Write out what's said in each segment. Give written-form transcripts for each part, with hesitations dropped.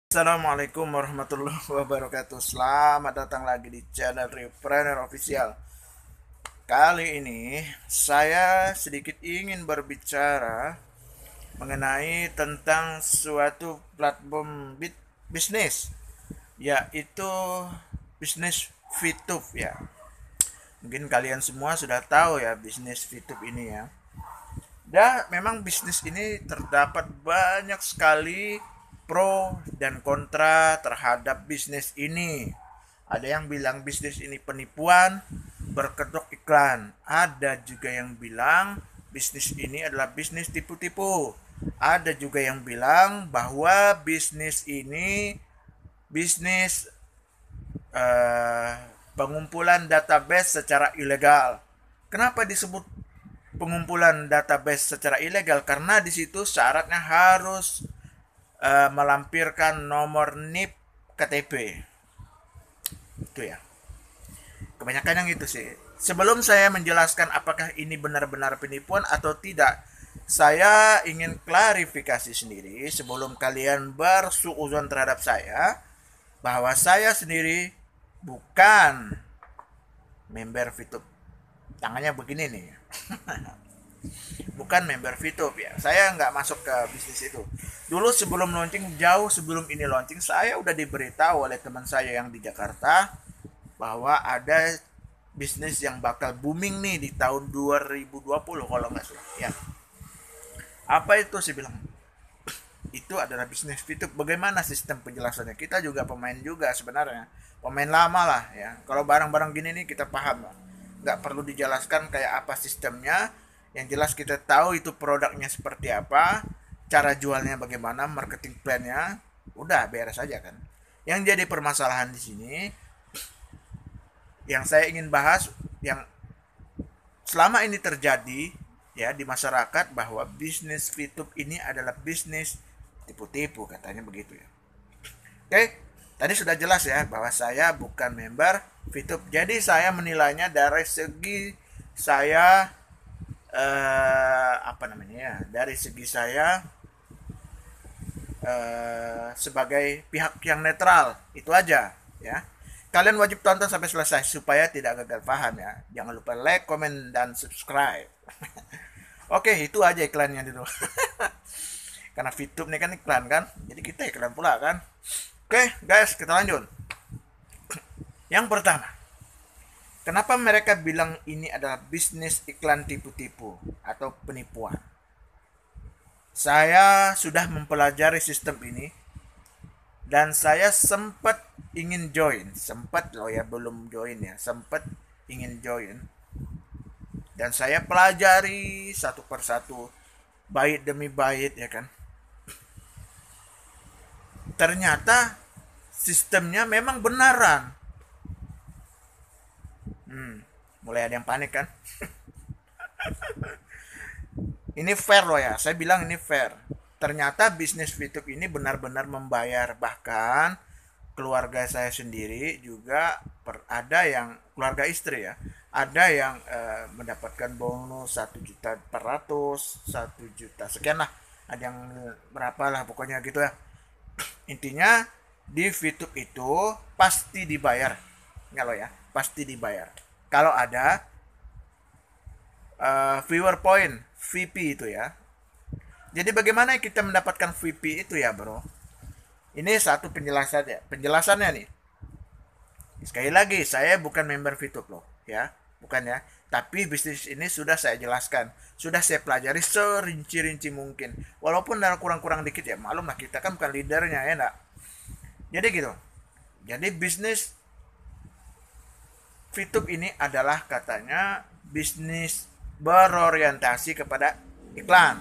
Assalamualaikum warahmatullahi wabarakatuh. Selamat datang lagi di channel Repreneur Official. Kali ini saya sedikit ingin berbicara mengenai tentang suatu platform bisnis, yaitu bisnis VTube ya. Mungkin kalian semua sudah tahu ya bisnis VTube ini ya. Dan memang bisnis ini terdapat banyak sekali pro dan kontra terhadap bisnis ini. Ada yang bilang bisnis ini penipuan, berkedok iklan. Ada juga yang bilang bisnis ini adalah bisnis tipu-tipu. Ada juga yang bilang bahwa bisnis ini bisnis eh, pengumpulan database secara ilegal. Kenapa disebut pengumpulan database secara ilegal? Karena di situ syaratnya harus melampirkan nomor NIP KTP. Itu ya. Kebanyakan yang itu sih. Sebelum saya menjelaskan apakah ini benar-benar penipuan atau tidak, saya ingin klarifikasi sendiri sebelum kalian bersuuzon terhadap saya bahwa saya sendiri bukan member VTube. Tangannya begini nih. Bukan member VTube ya. Saya nggak masuk ke bisnis itu. Dulu sebelum launching, jauh sebelum ini launching, saya udah diberitahu oleh teman saya yang di Jakarta bahwa ada bisnis yang bakal booming nih di tahun 2020 kalau nggak salah ya. Apa itu sih bilang? Itu adalah bisnis VTube. Bagaimana sistem penjelasannya? Kita juga pemain juga sebenarnya. Pemain lama lah ya. Kalau barang-barang gini nih kita paham lah. Nggak perlu dijelaskan kayak apa sistemnya. Yang jelas kita tahu itu produknya seperti apa, cara jualnya bagaimana, marketing plan-nya, udah beres aja kan. Yang jadi permasalahan di sini, yang saya ingin bahas, yang selama ini terjadi ya di masyarakat bahwa bisnis VTube ini adalah bisnis tipu-tipu katanya begitu ya. Oke, tadi sudah jelas ya bahwa saya bukan member VTube. Jadi saya menilainya dari segi saya apa namanya ya, dari segi saya sebagai pihak yang netral, itu aja ya. Kalian wajib tonton sampai selesai supaya tidak gagal paham ya. Jangan lupa like, comment, dan subscribe. Oke, itu aja iklannya dulu. Karena VTube nih kan iklan kan, jadi kita iklan pula kan. Oke guys, kita lanjut. Yang pertama, kenapa mereka bilang ini adalah bisnis iklan tipu-tipu atau penipuan? Saya sudah mempelajari sistem ini dan saya sempat ingin join, sempat loh ya, belum join ya, sempat ingin join. Dan saya pelajari satu persatu, bait demi bait ya kan. Ternyata sistemnya memang benaran. Mulai ada yang panik kan? Ini fair loh ya, saya bilang ini fair. Ternyata bisnis VTube ini benar-benar membayar, bahkan keluarga saya sendiri juga ada yang keluarga istri ya, ada yang mendapatkan bonus 1.400.000, 1 juta sekian lah, ada yang berapa lah pokoknya gitu ya. Intinya di VTube itu pasti dibayar, nggak lo ya, pasti dibayar. Kalau ada viewer point VP itu ya. Jadi bagaimana kita mendapatkan VP itu ya bro? Ini satu penjelasannya nih. Sekali lagi, saya bukan member VTube loh ya, bukan ya. Tapi bisnis ini sudah saya jelaskan, sudah saya pelajari serinci-rinci mungkin. Walaupun ada kurang-kurang dikit ya, maklum lah kita kan bukan leadernya ya enggak. Jadi gitu. Jadi bisnis VTube ini adalah katanya bisnis berorientasi kepada iklan.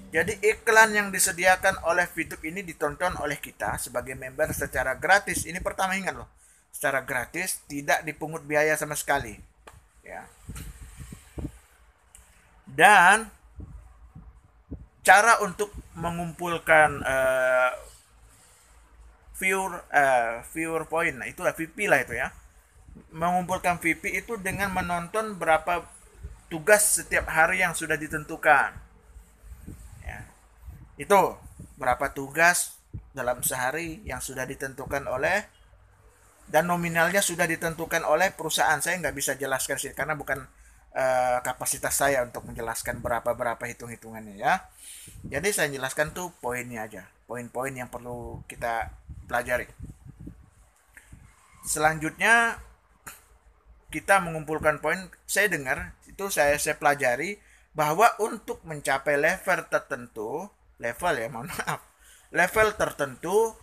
Jadi iklan yang disediakan oleh VTube ini ditonton oleh kita sebagai member secara gratis. Ini pertama ingat loh, secara gratis, tidak dipungut biaya sama sekali. Ya. Dan cara untuk mengumpulkan viewer point, nah itulah VP lah itu ya. Mengumpulkan VP itu dengan menonton berapa tugas setiap hari yang sudah ditentukan. Ya. Itu berapa tugas dalam sehari yang sudah ditentukan oleh, dan nominalnya sudah ditentukan oleh perusahaan. Saya nggak bisa jelaskan sih karena bukan kapasitas saya untuk menjelaskan berapa hitung-hitungannya ya. Jadi saya jelaskan tuh poinnya aja, poin-poin yang perlu kita pelajari. Selanjutnya kita mengumpulkan poin. Saya dengar itu, saya pelajari bahwa untuk mencapai level tertentu, level tertentu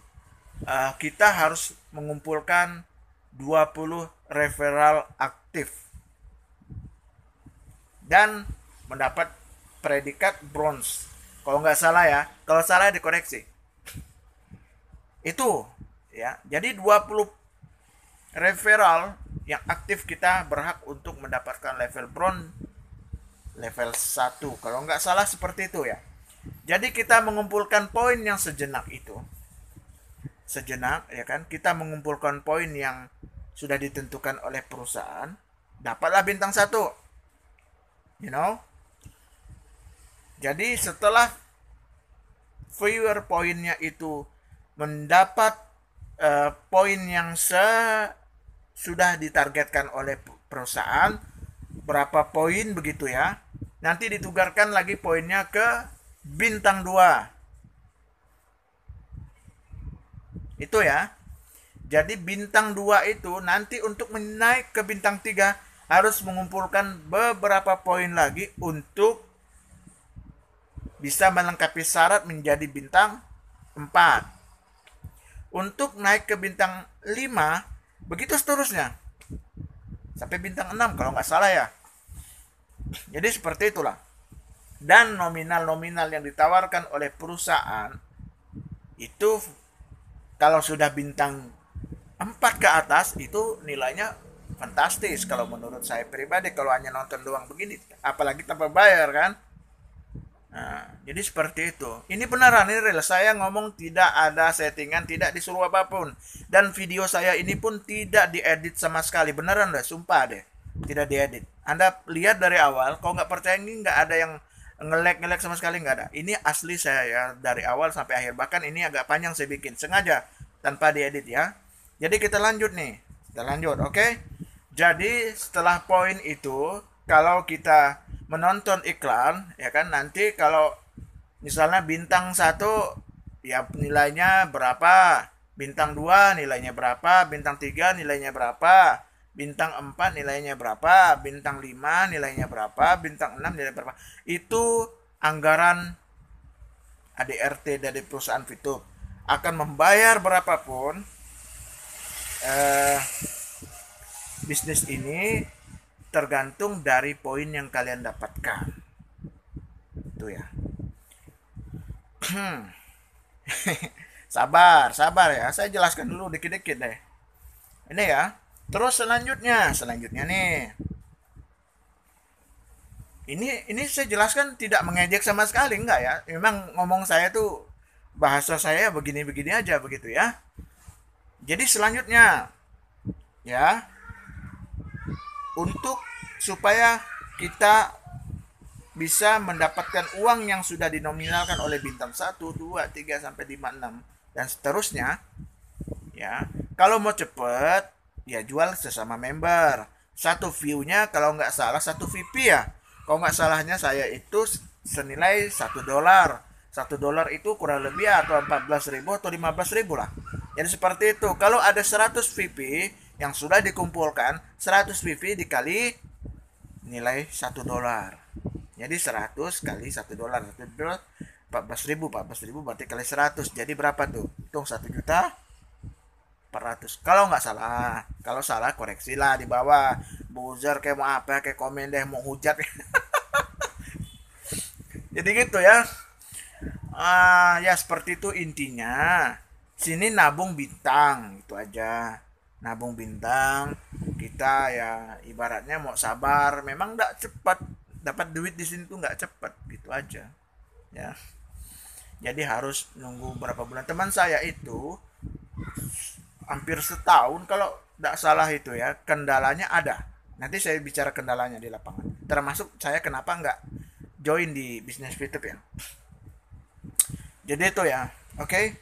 kita harus mengumpulkan 20 referral aktif dan mendapat predikat bronze. Kalau nggak salah ya, kalau salah dikoreksi. Itu ya. Jadi 20 referral yang aktif kita berhak untuk mendapatkan level bronze level 1. Kalau nggak salah seperti itu ya. Jadi kita mengumpulkan poin yang sejenak itu. Sejenak ya kan, kita mengumpulkan poin yang sudah ditentukan oleh perusahaan, dapatlah bintang 1. You know? Jadi setelah viewer poinnya itu mendapat poin yang sudah ditargetkan oleh perusahaan, berapa poin begitu ya, nanti ditukarkan lagi poinnya ke bintang 2. Itu ya. Jadi bintang 2 itu nanti untuk menaik ke bintang 3 harus mengumpulkan beberapa poin lagi untuk bisa melengkapi syarat menjadi bintang 4. Untuk naik ke bintang 5, begitu seterusnya. Sampai bintang 6 kalau nggak salah ya. Jadi seperti itulah. Dan nominal-nominal yang ditawarkan oleh perusahaan itu kalau sudah bintang 4 ke atas itu nilainya fantastis kalau menurut saya pribadi, kalau hanya nonton doang begini, apalagi tanpa bayar kan. Nah, jadi seperti itu. Ini beneran, ini real. Saya ngomong tidak ada settingan, tidak disuruh apapun. Dan video saya ini pun tidak diedit sama sekali. Beneran deh, sumpah deh. Tidak diedit. Anda lihat dari awal, kalau nggak percaya ini nggak ada yang ngelek sama sekali, nggak ada. Ini asli saya ya, dari awal sampai akhir. Bahkan ini agak panjang saya bikin, sengaja, tanpa diedit ya. Jadi kita lanjut nih. Kita lanjut, oke? Jadi setelah poin itu, kalau kita menonton iklan ya kan, nanti kalau misalnya bintang 1 ya nilainya berapa, bintang 2 nilainya berapa, bintang 3 nilainya berapa, bintang 4 nilainya berapa, bintang 5 nilainya berapa, bintang 6 nilainya berapa. Itu anggaran ADRT dari perusahaan VTube. Akan membayar berapapun bisnis ini tergantung dari poin yang kalian dapatkan. Itu ya. Sabar ya. Saya jelaskan dulu dikit-dikit deh. Ini ya. Terus selanjutnya nih. Ini saya jelaskan tidak mengejek sama sekali, enggak ya. Memang ngomong saya tuh bahasa saya begini-begini aja begitu ya. Jadi selanjutnya ya, untuk supaya kita bisa mendapatkan uang yang sudah dinominalkan oleh bintang 1, 2, 3 sampai 5, 6 dan seterusnya ya. Kalau mau cepet ya jual sesama member. Satu view-nya kalau nggak salah 1 VP ya. Kalau nggak salahnya saya itu senilai $1. $1 itu kurang lebih atau 14.000 atau 15.000 lah. Jadi seperti itu. Kalau ada 100 VP yang sudah dikumpulkan, 100 VP dikali nilai $1. Jadi 100 kali $1. $1 14.000 berarti kali 100. Jadi berapa tuh? Hitung 1.400.000. Kalau nggak salah. Kalau salah koreksilah di bawah. Buzzer kayak mau apa, kayak komen deh, mau hujat. Jadi gitu ya. Ya seperti itu intinya. Sini nabung bintang, itu aja. Nabung bintang, kita ya ibaratnya mau sabar. Memang nggak cepat dapat duit di sini tuh, nggak cepat gitu aja. Ya. Jadi harus nunggu berapa bulan. Teman saya itu hampir setahun kalau nggak salah itu ya. Kendalanya ada. Nanti saya bicara kendalanya di lapangan. Termasuk saya kenapa nggak join di bisnis VTube ya. Jadi itu ya. Oke.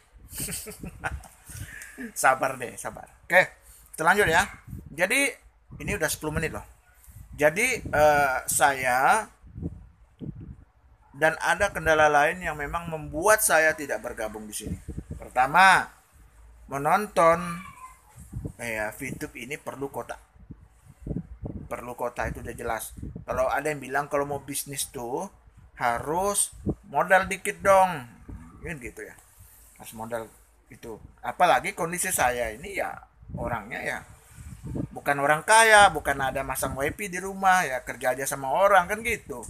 Sabar deh, sabar. Oke, kita lanjut ya. Jadi ini udah 10 menit loh. Jadi saya dan ada kendala lain yang memang membuat saya tidak bergabung di sini. Pertama, menonton VTube ini perlu kuota. Perlu kuota itu udah jelas. Kalau ada yang bilang kalau mau bisnis tuh harus modal dikit dong, gitu ya. Harus modal itu. Apalagi kondisi saya ini ya orangnya ya bukan orang kaya, bukan ada masang wifi di rumah ya, kerja aja sama orang kan gitu.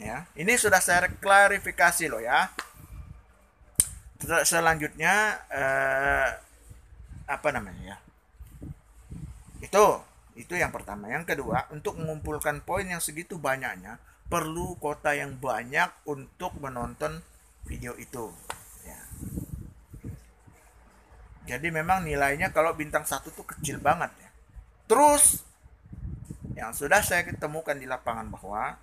Ya, ini sudah saya klarifikasi loh ya. Selanjutnya apa namanya ya? Itu yang pertama. Yang kedua, untuk mengumpulkan poin yang segitu banyaknya perlu kuota yang banyak untuk menonton video itu. Ya. Jadi memang nilainya kalau bintang 1 tuh kecil banget ya. Terus yang sudah saya ketemukan di lapangan bahwa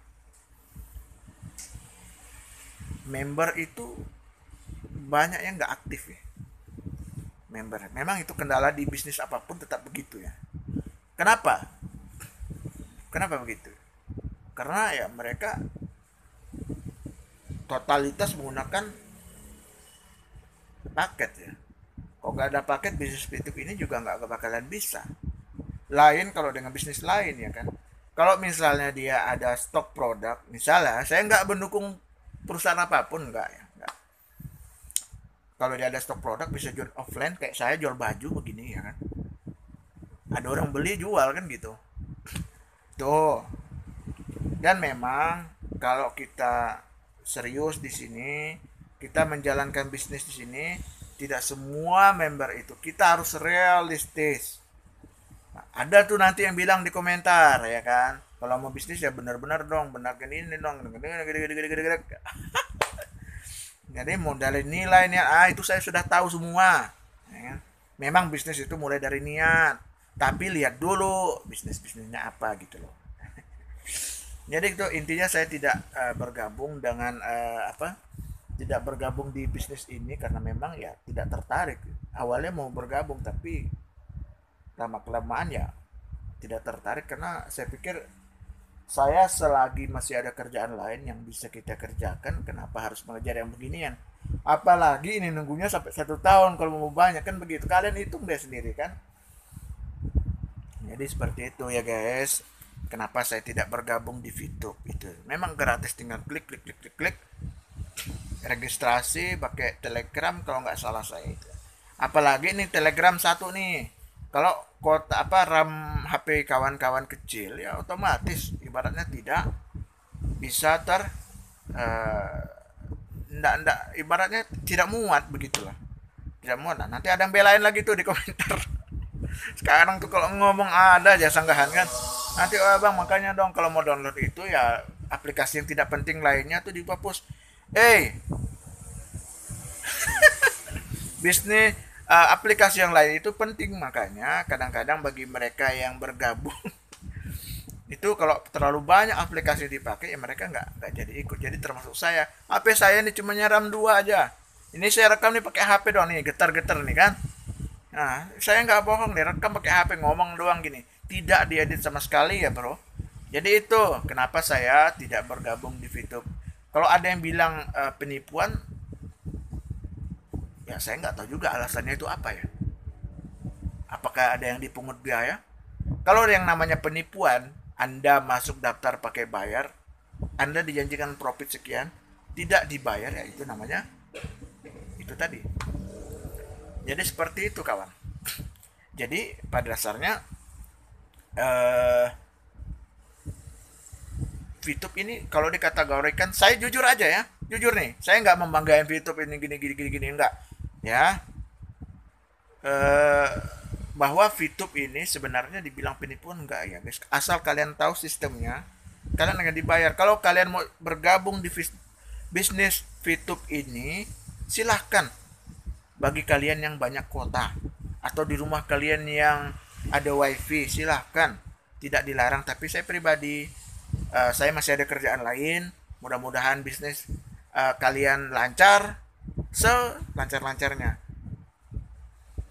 member itu banyak yang nggak aktif ya. Member. Memang itu kendala di bisnis apapun tetap begitu ya. Kenapa? Kenapa begitu? Karena ya mereka totalitas menggunakan paket ya. Kalau nggak ada paket, bisnis YouTube ini juga nggak bakalan bisa. Lain kalau dengan bisnis lain ya kan. Kalau misalnya dia ada stok produk, misalnya saya nggak mendukung perusahaan apapun, nggak ya. Nggak. Kalau dia ada stok produk bisa jual offline, kayak saya jual baju begini ya kan. Ada orang beli jual kan gitu. Tuh. Dan memang kalau kita serius di sini, kita menjalankan bisnis di sini, tidak semua member itu kita harus realistis. Nah, ada tuh nanti yang bilang di komentar ya kan, kalau mau bisnis ya benar-benar dong, benarkan ini dong. Jadi modalin nilainya, itu saya sudah tahu semua. Ya. Memang bisnis itu mulai dari niat, tapi lihat dulu bisnisnya apa gitu loh. Jadi itu intinya saya tidak bergabung dengan tidak bergabung di bisnis ini karena memang ya tidak tertarik. Awalnya mau bergabung tapi lama kelamaan ya tidak tertarik karena saya pikir saya selagi masih ada kerjaan lain yang bisa kita kerjakan, kenapa harus mengejar yang beginian? Apalagi ini nunggunya sampai 1 tahun kalau mau banyak kan begitu. Kalian hitung deh sendiri kan. Jadi seperti itu ya guys. Kenapa saya tidak bergabung di VTube itu? Memang gratis, tinggal klik registrasi pakai Telegram kalau nggak salah saya itu. Apalagi ini Telegram 1 nih. Kalau kota RAM HP kawan-kawan kecil ya otomatis ibaratnya tidak bisa ndak ibaratnya tidak muat begitulah. Tidak muat. Nah, nanti ada yang belain lagi tuh di komentar. Sekarang tuh kalau ngomong ada aja sanggahan kan. Nanti bang makanya dong kalau mau download itu ya aplikasi yang tidak penting lainnya tuh dihapus. Bisnis aplikasi yang lain itu penting, makanya kadang-kadang bagi mereka yang bergabung itu kalau terlalu banyak aplikasi dipakai ya mereka nggak jadi ikut. Jadi termasuk saya, HP saya ini cuma RAM 2 aja. Ini saya rekam nih pakai HP doang nih, getar-getar nih kan. Nah, saya nggak bohong nih, rekam pakai HP, ngomong doang gini, tidak diedit sama sekali ya bro. Jadi itu kenapa saya tidak bergabung di VTube. Kalau ada yang bilang penipuan, ya saya nggak tahu juga alasannya itu apa ya. Apakah ada yang dipungut biaya? Kalau yang namanya penipuan, Anda masuk daftar pakai bayar, Anda dijanjikan profit sekian, tidak dibayar ya itu namanya itu tadi. Jadi seperti itu kawan. Jadi pada dasarnya VTube ini kalau dikategorikan, saya jujur aja ya, jujur nih, saya nggak membanggakan VTube ini gini enggak ya. Bahwa VTube ini sebenarnya dibilang penipuan enggak ya guys, asal kalian tahu sistemnya, kalian akan dibayar. Kalau kalian mau bergabung di bisnis VTube ini, silahkan. Bagi kalian yang banyak kuota atau di rumah kalian yang ada wifi, silahkan, tidak dilarang. Tapi saya pribadi, saya masih ada kerjaan lain, mudah-mudahan bisnis kalian lancar, selancar-lancarnya.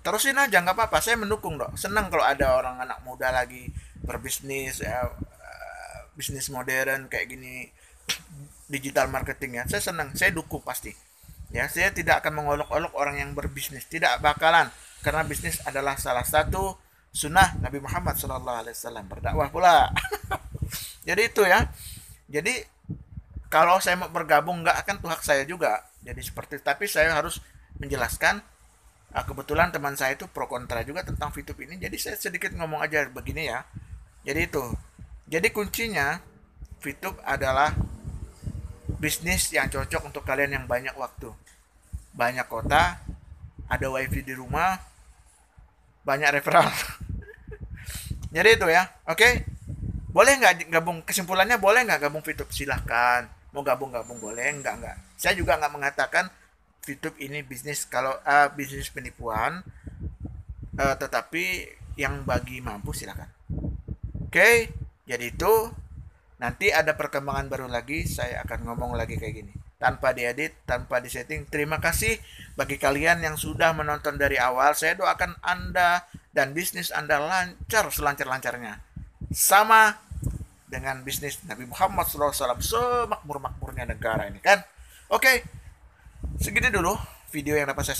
Terusin aja, nggak apa-apa, saya mendukung dong. Senang kalau ada orang anak muda lagi berbisnis, bisnis modern kayak gini, digital marketing ya. Saya senang, saya dukung pasti. Ya, saya tidak akan mengolok-olok orang yang berbisnis, tidak bakalan, karena bisnis adalah salah satu sunnah Nabi Muhammad SAW, berdakwah pula. Jadi itu ya. Jadi kalau saya mau bergabung nggak akan tuh hak saya juga. Jadi seperti, tapi saya harus menjelaskan. Kebetulan teman saya itu pro kontra juga tentang VTube ini, jadi saya sedikit ngomong aja begini ya. Jadi itu. Jadi kuncinya VTube adalah bisnis yang cocok untuk kalian yang banyak waktu, banyak kota, ada wifi di rumah, banyak referral. Jadi itu ya. Oke. Boleh nggak gabung? Kesimpulannya, boleh nggak gabung VTube? Silahkan. Mau gabung-gabung boleh, nggak. Saya juga nggak mengatakan VTube ini bisnis, kalau bisnis penipuan, tetapi yang bagi mampu silahkan. Oke, jadi itu. Nanti ada perkembangan baru lagi, saya akan ngomong lagi kayak gini. Tanpa diedit, tanpa disetting. Terima kasih bagi kalian yang sudah menonton dari awal. Saya doakan Anda dan bisnis Anda lancar selancar-lancarnya. Sama dengan bisnis Nabi Muhammad SAW, semakmur-makmurnya negara ini kan. Oke, segini dulu video yang dapat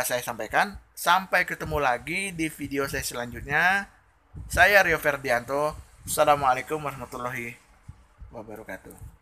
saya sampaikan. Sampai ketemu lagi di video saya selanjutnya. Saya Rio Ferdianto. Assalamualaikum warahmatullahi wabarakatuh.